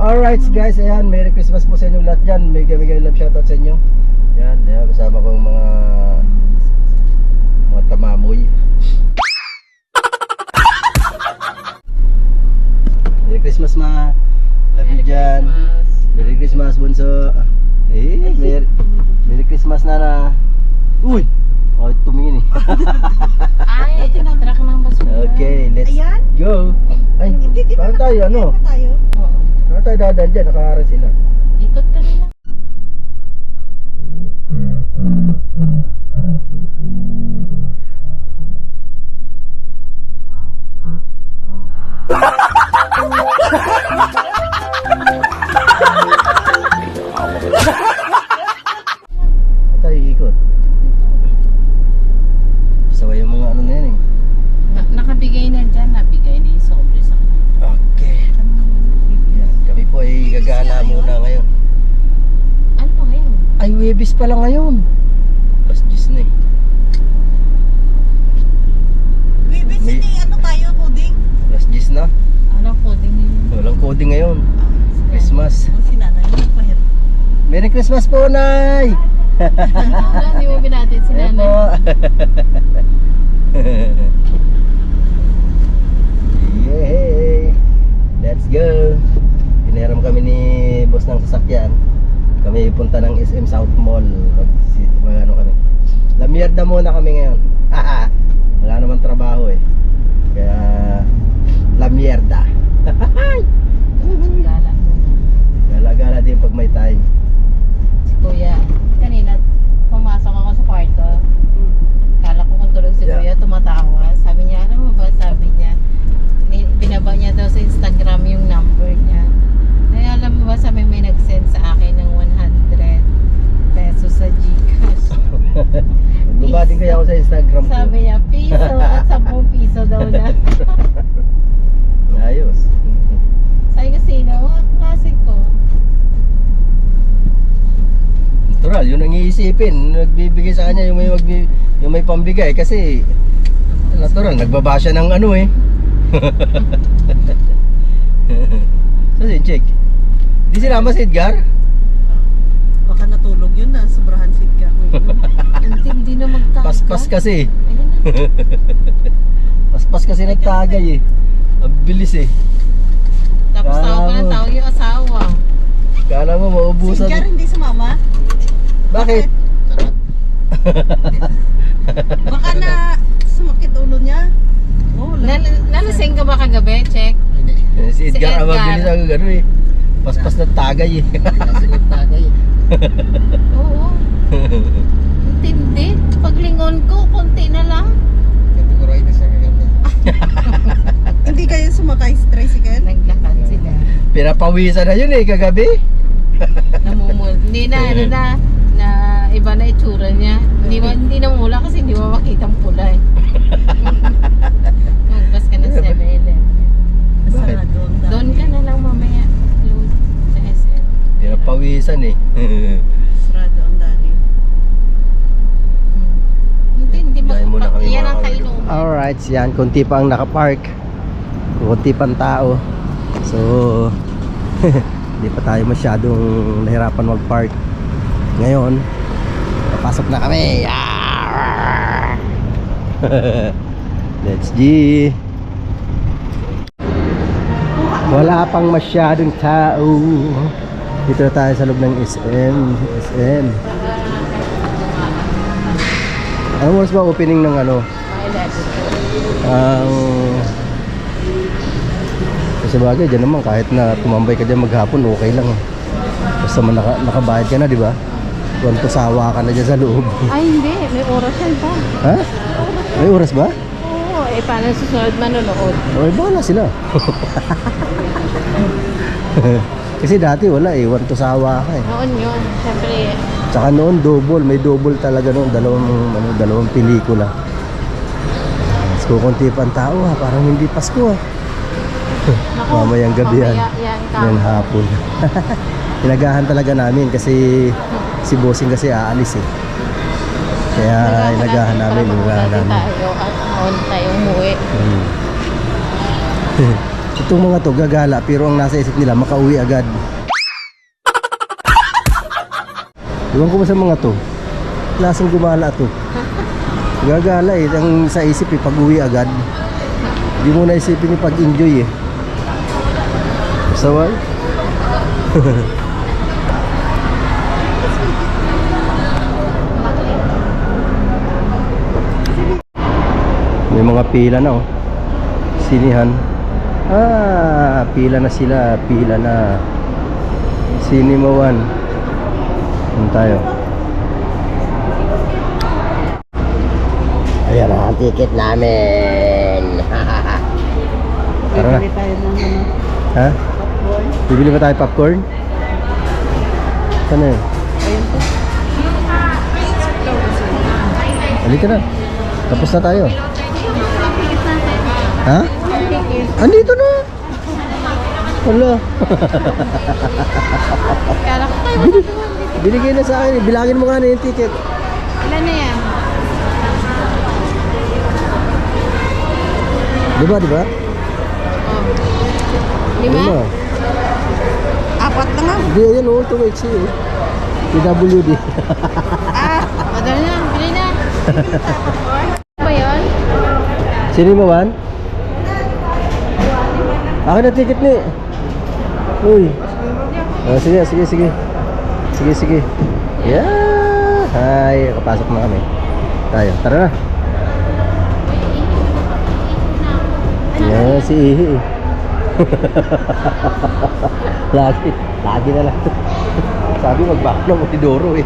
Alright guys, ayan, Merry Christmas po sa inyong lahat dyan. Mega love shoutout sa inyo. Ayan, ayan, kasama ko yung mga tamamoy. Merry Christmas ma. Love you dyan. Merry Christmas bunso. Merry Christmas nana. Uy! Oh, tumingin eh. Ay, tinatrak ng basura. Okay, let's go. Ay, saan tayo? Ano? Saan tayo dadaan dyan? Nakaharap sila. Ikot ka nila. Saan tayo ikot? Sawa yung mga ano na yan eh. Nakabigay na dyan. Nabigay na yung sobre sa kanya. Okay. Yan. Kami po ay gagala muna ngayon. Ano pa ngayon? Ay, Webis pa lang ngayon. Plus 10 na eh. Baby, May- sini ano tayo, coding? Plus 10 na. Anong coding yun? Walang coding ngayon. Christmas. Ang sinanay mo, pahir. Merry Christmas po, Nay! Wala, hindi mo binatid si Ayan po. nanay. Yay! Let's go! Pinahiram kami ni boss ng sasakyan. Kami punta ng SM South Mall. Ano kami? La mierda muna kami ngayon. Wala naman trabaho eh. Kaya la mierda. Gala muna. Gala-gala din pag may time. Si Kuya, kanina pumasok ako sa kwarto. Kala ko kung tulog si Yeah. Kuya, tumatawa. Sabi niya, ano mo ba? Sabi niya, binaba niya daw sa Instagram yung number niya. Ay, alam mo ba, sabi may nag-send sa akin ng 100 pesos sa Gcash. Magbabading kaya ako sa Instagram ko. Sabi niya, piso at 10 piso daw na. Ayos. Sabi ko, sino? Klase ko. Natural, yun ang iisipin. Nagbibigay sa kanya yung may pambigay kasi natural, nagbaba siya ng ano eh. So, check. Di sinama si Edgar? Baka natulog yun na, sobrahan sit ka. Hindi na magtagay. Paspas kasi. Ayun na. Paspas kasi nagtagay eh. Ang bilis eh. Tapos tawag pa ng Tama. tawag yung asawa. Kala mo Si maubusan. Jar hindi sumama? Bakit? Baka na sumakit ulo niya. Oh, Nalasing ka ba kagabi? Check. Si Edgar Si ang Edgar. bilis ako gano'n eh. Paspas na tagay eh. Oo. Intindi. Paglingon ko, konti na lang. Hindi kayo sumakay sa tricycle? Naglakad sila. Pinapawisan na yun eh kagabi. Namumul. Hindi na, ano na iba na itsura niya. Hindi na mula kasi hindi mo makita ang pula eh. Magpas ka ng 7-Eleven. Bakit? Sarado ang dami. Doon ka na lang mamaya. Load sa SM. Pinapawisan eh. Sarado ang dali. Hindi Gaya muna kami yan mga ang kapatid. kainuman. Alright, yan. Kunti pa ang nakapark. Kunti pang tao. So, hindi pa tayo masyadong nahirapan mag-park. Ngayon, papasok na kami. Let's G. Wala pang masyadong tao. Dito na tayo sa loob ng SM. Anong oras ba opening ng ano? Ang kasi bagay dyan naman kahit na tumambay ka dyan maghapon okay lang eh. Basta man nakabayad ka na, di ba? Kung sawa ka na dyan sa loob. Ay hindi, may oras yan pa. Ha? May oras ba? Oo, paano susunod manonood? Okay, bahala sila. Kasi dati wala eh, want to sawa ka eh. Noon yun, syempre. Tsaka noon may double talaga noon, dalawang pelikula. Mas kukunti pa ang tao ha, parang hindi Pasko ha. Naku, Mamayang gabi yan. mamaya yan Yan hapon. Inagahan talaga namin kasi si Bossing kasi aalis eh. Kaya inagahan namin, inagahan namin. tayo at on tayo umuwi. Itong mga to gagala pero ang nasa isip nila makauwi agad. Iwan ko ba sa mga to? Lasang gumala to. Gagala eh, ang sa isip eh, pag-uwi agad. Hindi mo na isipin yung pag-enjoy eh. Sawal? May mga pila na oh. Sinihan. Ah, pila na sila, pila na. Cinema 1. Ano tayo? Ayan na ang ticket namin. Tara na. Bili tayo ng ano, Ha? popcorn. Bibili ba tayo popcorn? Saan na yun? Ayun po. Halika na. Tapos na tayo. Ha? Ticket. Andito na. Wala. Kala ko tayo. Binigay na sa akin. Bilangin mo nga na yung ticket. Ilan na yan? Diba, diba? Oh. 5? Apat na nga. Hindi, ayan o. Ito wait siya eh. PWD. Madali na. Bili na. Ano ba yun? Cinema 1? Akin na ticket ni. Uy. Oh, sige, sige, sige. Sige, sige. Yeah. Hi. Kapasok na kami. Tayo. Tara na. Yeah, si Ihi eh. Lagi na lang. Sabi magbaho ng Unidoro eh.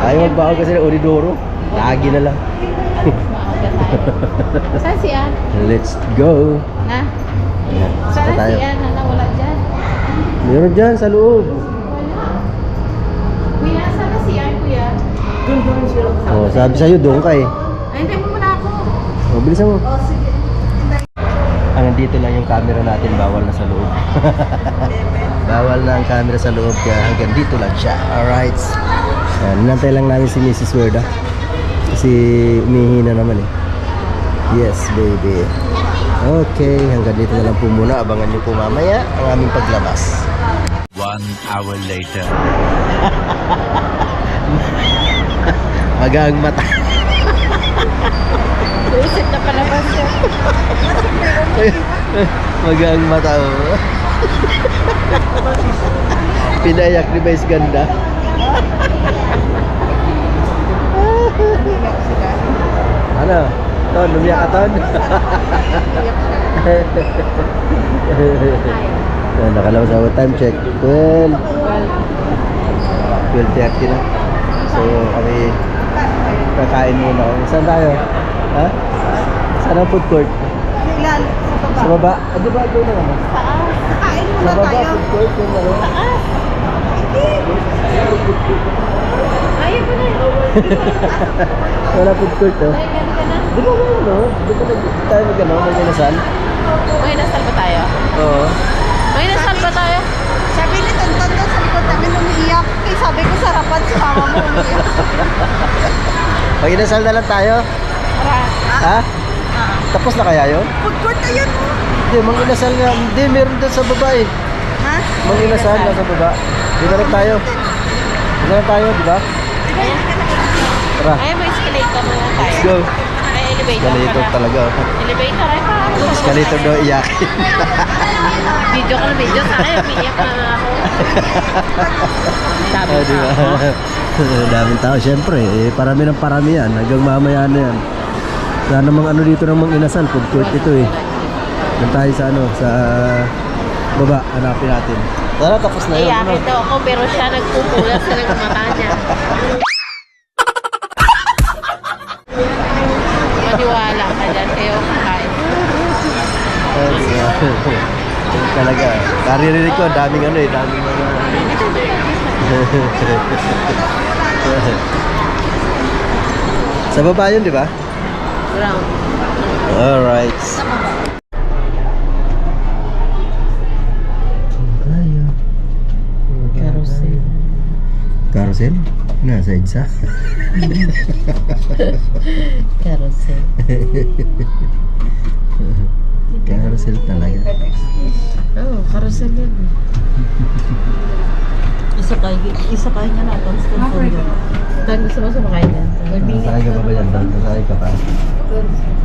Ayaw magbaho kasi ng Unidoro. Lagi na lang. Maaga tayo. Saan si Ann? Let's go. Ha? Ayan, Saan saka tayo. si Ann? Hala, wala dyan. Meron dyan sa loob. Wala. Kuya, saan na si Ann, kuya? Oh, sabi sa'yo, doon ka eh. Ay, hindi mo muna ako. Oh, bilisan mo. Oh, sige. Nandito lang yung camera natin, bawal na sa loob. Bawal na ang camera sa loob, kaya hanggang dito lang siya. Alright. Ninantay lang namin si Mrs. Werda. Kasi umihina naman eh. Yes, baby. Okay, hanggang dito na lang po muna. Abangan nyo po mamaya ang aming paglabas. 1 hour later. Magang mata. Luisit na palabas siya. Magang mata oh. Pinayak ni Vice Ganda. Ano? Ton, lumiyak ka Ton? Nakalaw sa time check 12 12:30 na. So kami kakain muna. Saan tayo? Ha? Saan ang food court? Ilan? Sa baba? Ah, di ba doon na naman? Kain Sa muna baba tayo. food court yung ano? Ayaw mo na. Wala food court oh. Ay, gano'n ka na. Di ba may ano? Di ba tayo mag-ano? Mag-inasal? May nasal ba tayo? Oo. May nasal ba tayo? Sabi ni Tonton doon sa likod namin umiiyak. Kaya sabi ko sarapan si mama mo umiiyak. Mag-inasal na lang tayo? Ha? Tapos na kaya yun? Food court na yun. Hindi, mag-inasal nga. Hindi, meron doon sa baba eh. Ha? Mag-inasal na sa baba. Dito lang tayo. Dito lang tayo, di ba? Tara, Ay, may escalator na lang tayo. let's go. May elevator Escalator pala. talaga. Elevator ay pa. Escalator daw iyakin. Video ko na video sa akin. Umiiyak na nga ako. Sabi Oh, di ba? Daming tao, syempre. Eh, parami ng parami yan. Hanggang mamaya na yan. Wala namang ano dito namang inasal. Food court ito eh. Doon tayo sa ano, sa baba. Hanapin natin. Tara, tapos na yun. Iyakin daw ako pero siya nagpupulas sa mata niya. Maniwala ka dyan. Kaya ako kain. Talaga. Karirinig ko, daming ano eh. Daming mga... Sa baba yun, di ba? Round. Alright. Carousel. Carousel? Nasa EDSA? Carousel. Carousel talaga. Oo, carousel yan. Isakay nga natin sa Tantondo. Saan gusto mo sumakay na? Sasakay ka pa ba dyan? Sasakay ka pa.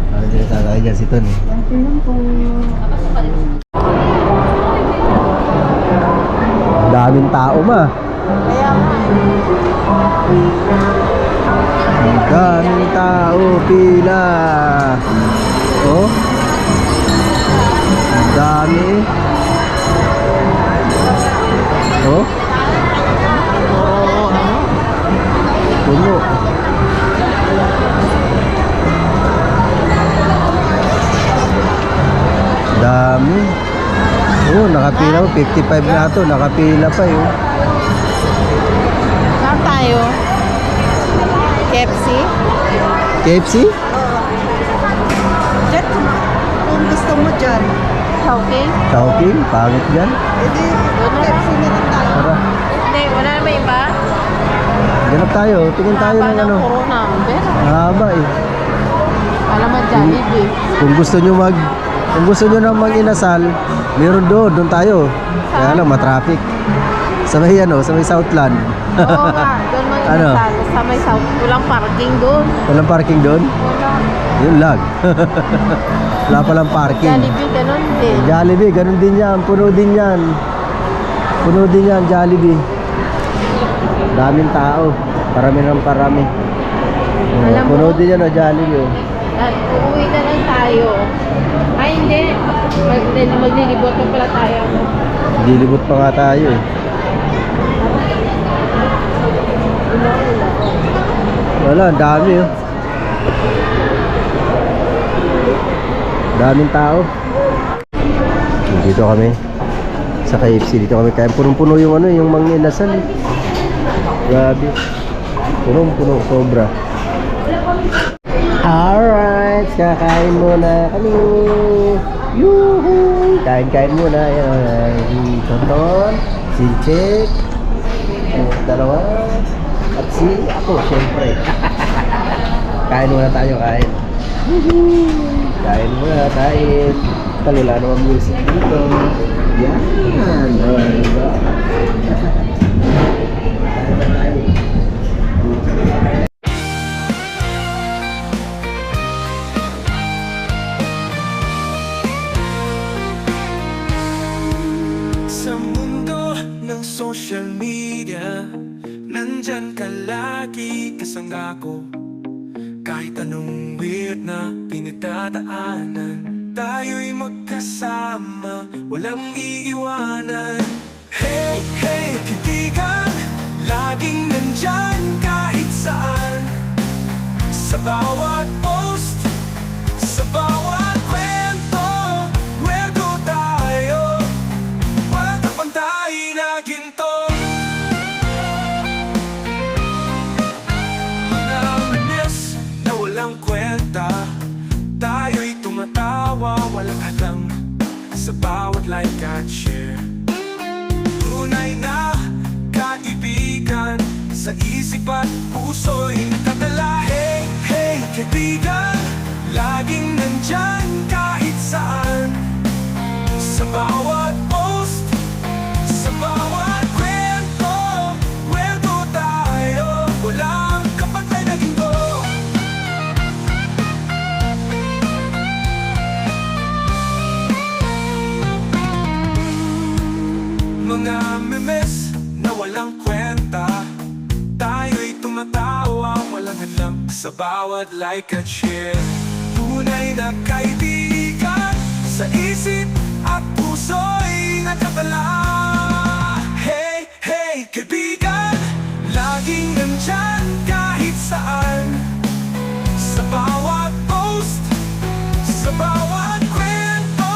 Parang din sasakay dyan si Ton eh. Daming tao ma. Kaya nga. Daming tao, pila. Oh. Dami. Oh. Puno. Dami. Oh, nakapila mo. 55 na ito. Nakapila pa yun. Saan tayo? KFC? KFC? Jet, kung gusto mo dyan, Okay. Chowking? Pangit dyan. edi KFC na rin tayo. Tara. Hindi, wala na ba iba? Ganap tayo. Tingin tayo Haba ng ng ano. puro number. Mahaba eh. Alam mo, Jollibee. Kung gusto nyo na mag-inasal, meron doon tayo. Kaya lang matraffic. Sa may sa may Southland. Oo nga, doon mo Ano? inasal. Sa may south, walang parking doon. Walang parking doon? Wala. Yun lang. Wala palang parking. Jollibee, ganun din. Jollibee, ganun din yan. Puno din yan. Puno din yan, Jollibee. Daming tao. Parami ng parami. Alam mo- Puno din yan, Jollibee. Oh. Uuwi na lang tayo. Ay, hindi. Maglilibot na pala tayo. Dilibot pa nga tayo eh. Wala, ang dami oh. Daming tao. Dito kami sa KFC. Dito kami kaya punong-puno yung yung mga inasal eh. Grabe. Punong-puno, sobra. Alright, kakain muna kami. Yuhu! Kain-kain muna. Yan, si Tonton, si Chek, dalawa, at si ako, syempre. Kain muna tayo, kain. Kain muna, kain. Kalula naman music dito. Yan. Diba? Sa mundo ng social media, nandyan ka lagi kasangga ko. Kahit anong weird na pinagdadaanan, tayo'y magkasama, walang iiwanan. Hey, hey, kaibigan, laging nandyan kahit saan. Sa bawat post, sa bawat kwento, kwento tayo. Walang kapantay na ginto. Mga manis na walang kwenta, tayo'y tumatawa, walang hadlang. Sa bawat like at share, tunay na kaibigan, sa isip at puso'y nakatala. Hey, hey, kaibigan, laging nandyan kahit saan. Sa bawat post, sa bawat kwento, kwento tayo, walang kapantay na ginto. Mga memes na walang kwenta, tayo'y tumatawa, walang hadlang. Sa bawat like at share, tunay na kaibigan, sa isip at puso'y nakatala. Hey, hey, kaibigan, laging nandyan kahit saan. Sa bawat post, sa bawat kwento,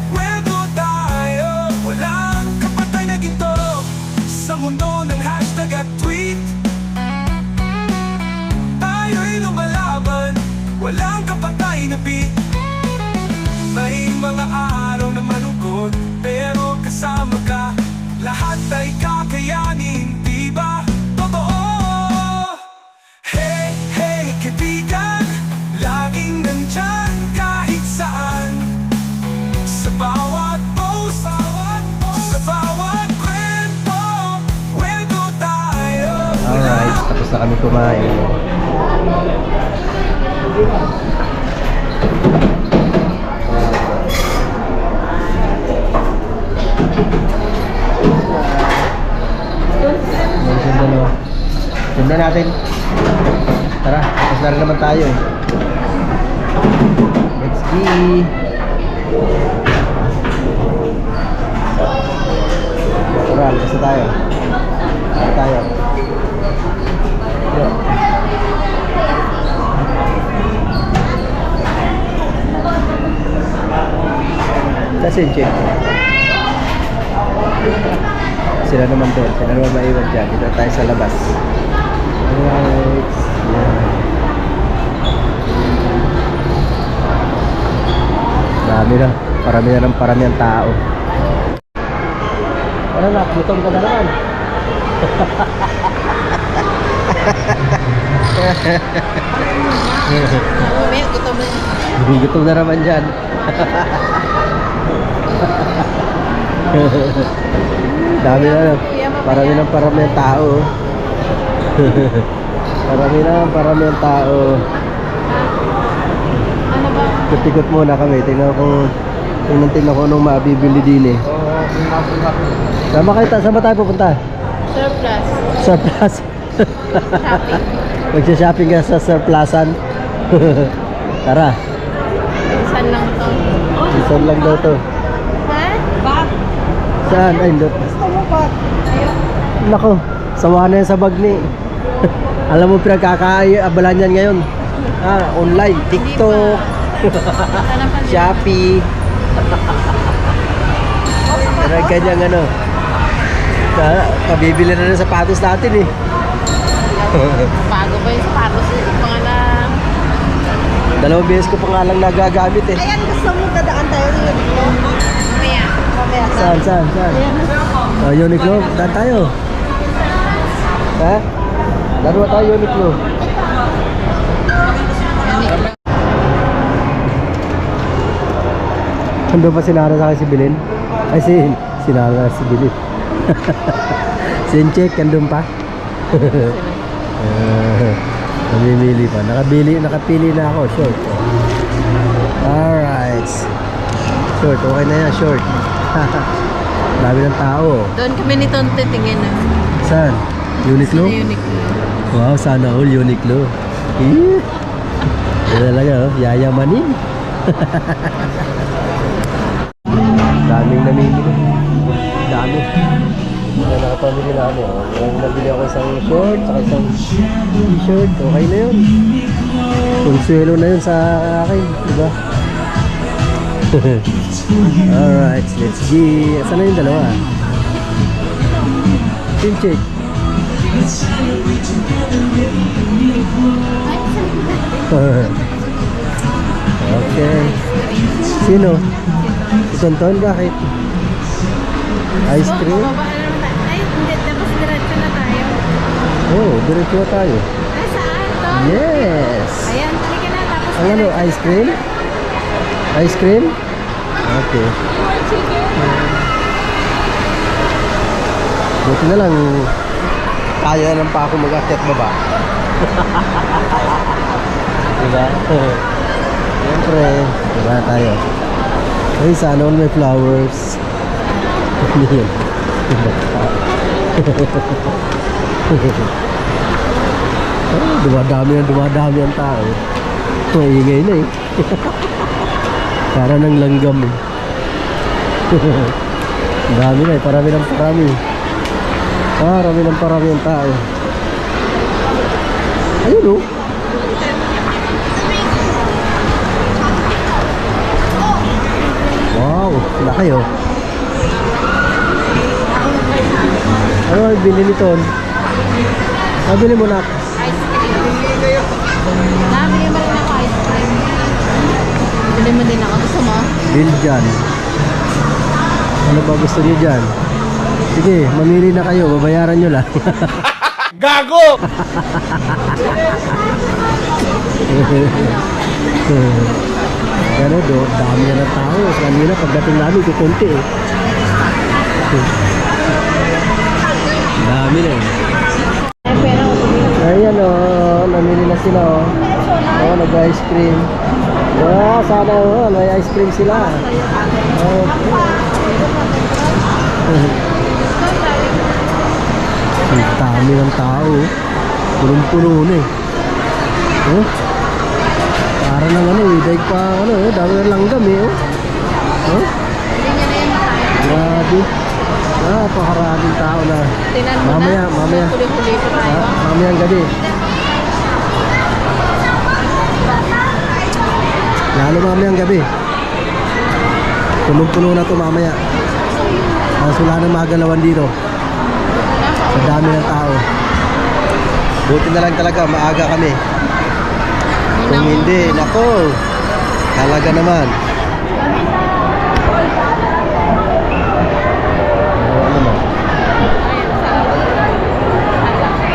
kwento tayo, walang kapatay na ginto. Sa mundo ng hashtag at tweet, tayo'y lumalaban, walang kapatay na beat. May mga araw na malungkot, pero kasama ka tapos na kami kumain. Sundan natin. Tara, tapos na rin naman tayo eh. Let's go. Tara, alas na tayo. Tara tayo. Yo. That's it, Chick. Sila naman doon. Sila naman maiwan dyan. Dito tayo sa labas. Alright. Yeah. Dami na. Parami ang tao. Ano na? Gutom ka na naman. Mamaya, gutom na. Gutom na naman dyan. Dami na. Parami ang tao. Parami ang tao. Ano ba? Ikot muna kami. Tingnan ko anong mabibili din eh. Saan ba tayo pupunta? Surplus. Surplus. Shopping. Magsha-shopping ka sa surplusan. Tara. Minsan lang to. Season lang daw to. Ha? Bag. Saan? Ay, hindi. Gusto mo ba? Nako, sawa na yan sa bag ni. Alam mo, pinagkakaabalan yan ngayon. Online, TikTok, Sana pa din. Shopee. Pero ganyang ano. Pabibili na ng sapatos natin eh. Bago ba yung sapatos? Mga na... 2 beses ko pa nga lang nagagamit eh. Ayan, gusto mo dadaan tayo ng Uniqlo? Mamaya. Mamaya. Saan? Uniqlo, daan tayo. Ha? Dalawa tayo Uniqlo. Ando pa sinara sa akin si Bilin? Ay, sinara si Bilin. Sincheck, andun pa. Namimili pa. Nakapili na ako. Short. Alright. Short, okay na yan. Short. Dami ng tao. Doon kami ni Tonte tingin na. Saan? Uniqlo? Sa Uniqlo. Wow, sana all Uniqlo. Eh. Yan talaga, oh. Yayamanin. Daming namimili. Dami. Kaya nakapamili na ako. Nabili ako isang short, saka isang t-shirt. Okay na yun. Consuelo na yun sa akin. Diba? Alright, let's go. Saan na yung dalawa? Team check. Okay. Sino? Si Tonton, bakit? Ice cream? Bababa na naman tayo. Ay, hindi. Tapos diretso na tayo. Oh, diretso na tayo. Ay, saan to? Yes! Ayan, talika na. Tapos Ang ano, ice cream? Ice cream? Okay. Buti na lang, kaya lang pa ako mag-akyat baba. Diba? Siyempre, diba tayo? Ay, sana all may flowers. Ano yun? Dumadami ang tao. Maingay na eh. Para ng langgam eh. Dami na eh, parami ng parami. Parami ang tao. Ayun oh. Wow, laki oh. Ano ang bili nito? Nabili mo na. ice cream. Nabili mo rin ako ice cream. Bili mo din ako. Gusto mo? Bill dyan. Ano ba gusto niyo dyan? Sige, mamili na kayo. Babayaran nyo lang. Gago! Pero dami na ng tao. Kanina pagdating namin, kukunti eh. Dami na eh. Ay, pero Ayan. oh. Namili na sila, oh. Oh, nag-ice cream. Ah, sana, oh. May ice cream sila. Oh. Ang dami ng tao. Punong-puno na eh. Oh. Para lang ano eh. Daig pa ano eh. Dami ng langgam eh. Oh. Oh. Grabe. Napakaraming tao na. Tinan mo Mamaya, na. mamaya. Huli-huli pa tayo. Mamayang gabi. Lalo mamayang gabi. Punong-puno na to mamaya. Wala nang magalawan dito. Sa dami ng tao. Buti na lang talaga, maaga kami. Kung hindi, nako. Talaga naman. Ano naman?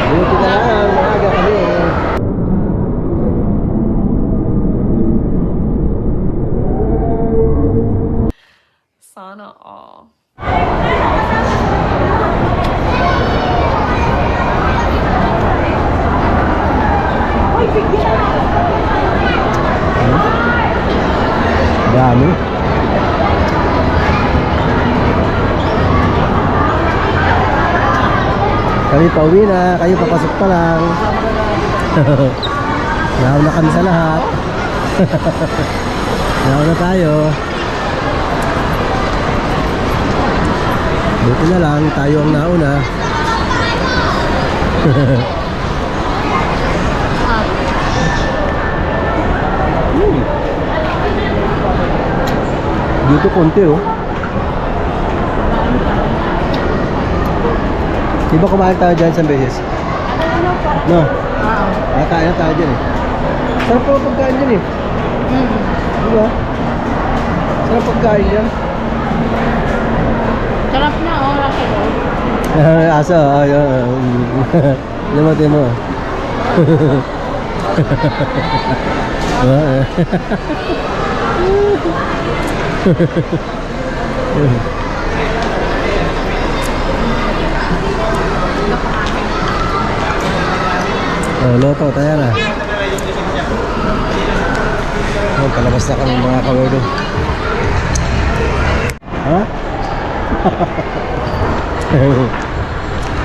Buti na lang, maaga kami. Sana all. Dami. Kami pauwi na, kayo papasok pa lang. Nauna kami sa lahat. Nauna tayo. Buti na lang, tayo ang nauna. Dito konti oh. Di ba kumain tayo dyan isang beses? No? Oo. Nakain na tayo dyan eh. Sarap po pagkain dyan eh. Di ba? Sarap pagkain dyan. Sarap na, oh, Rocky Road. Aso, ayun. Lumatin mo. Oh, loto, tayo na. Oh, palabas na kami mga kawerdo. Ha?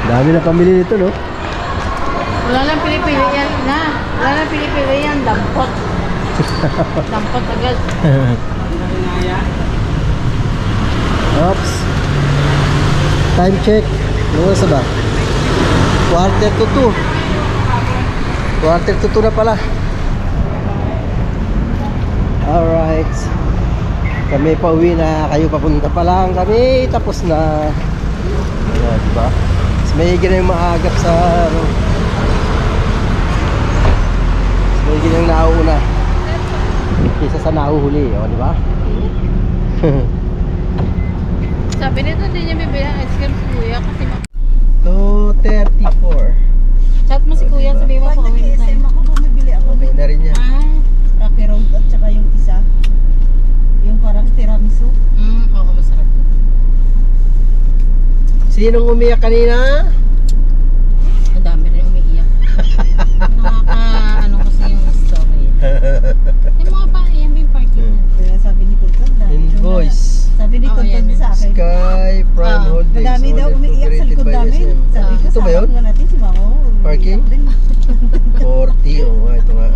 Dami na pamili nito, no? Wala lang pinipili yan na. Wala lang pinipili yan. Dampot. Dampot agad. Oops. Time check. Ano oras na ba? Quarter to 2. Quarter to 2 na pala. Alright. Kami pa uwi na. Kayo papunta pa lang. Kami tapos na. Ayan, diba? Mas may na yung maagap sa ano. Mas may yung nauuna. Kisa sa nauhuli. O, diba? Sabi nito, hindi niya bibili ang ice cream si Kuya kasi 2:34. chat mo si Kuya, sabi mo Pag pa kami nag-SM ako, bumibili ako. Okay na rin yan. Rocky Road at saka yung isa. Yung parang tiramisu. Oo, masarap. Sinong umiyak kanina? Ang dami rin umiiyak. Ano kasi yung story. Yung mga pa, yan ba yung parking na? Kaya sabi ni Kulton, Invoice. sabi ni Oo, Kulton yan. sa akin, Sky Prime Ah, Holdings. madami daw ordered to umiiyak sa granted likod by namin. SM. Sabi ko, Ito ba yun? sahod nga natin si Mamo. Parking? umiiyak din. 40. Oh, ito nga.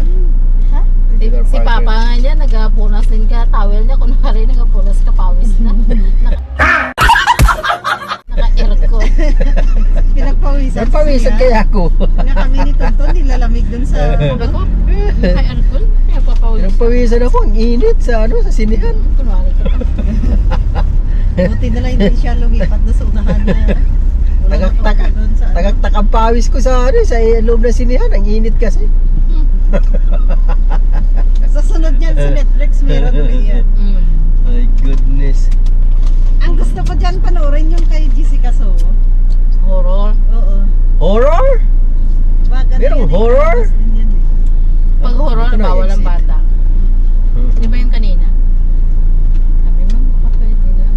Ha? Regular Si parking. Papa nga niya, nagpunas din ka, towel niya, kunwari nagpunas ka, pawis na. Naka-aircon. Pinagpawisan. Nagpawisan kaya ako. Nga kami ni Tonton, nilalamig dun sa... Sabi ko, naka-aircon, kaya papawis. Nagpawisan ako. Ang init sa ano, sa sinihan. Kunwari ka pa. Buti na lang hindi siya lumipat na sa unahan na. Wala Tagak-taka. nakaupo dun sa ano. Tagak-tak ang pawis ko sa ano, sa loob ng sinihan. Ang init kasi. Sa sunod niyan sa Netflix, meron ulit yan. My goodness. Ang gusto ko dyan panoorin yung kay Jessica Soho. Horror. Oo. Horror? Baga Merong horror? Pag horror, Ito na, bawal ang exit. bata. Di ba yung kanina? Sabi mo, baka pwede na.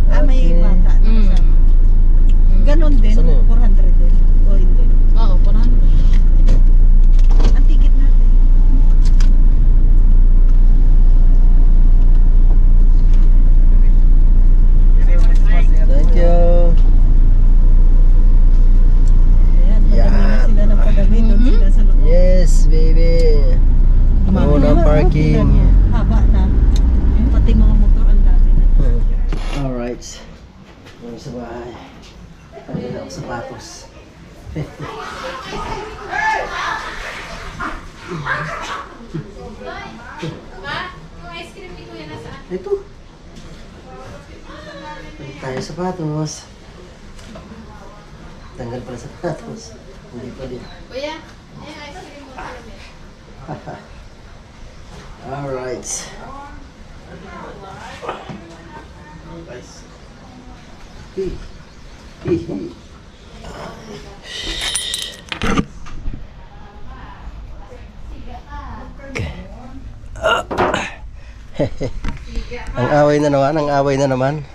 Ah, may Okay. bata na kasama. Ganon din, Saan yun? 400 din. O hindi. Oo, 400. Alright. Yung sa bahay. Pagdala ako sapatos. Yung ice cream ni Kuya nasaan? Ito. Balik tayo sapatos. Tanggal pala sapatos. Hindi pa din. Kuya, ayun ice cream mo sa labi. Alright. Hi. Hi. Hi. Ang away na naman, ang away na naman.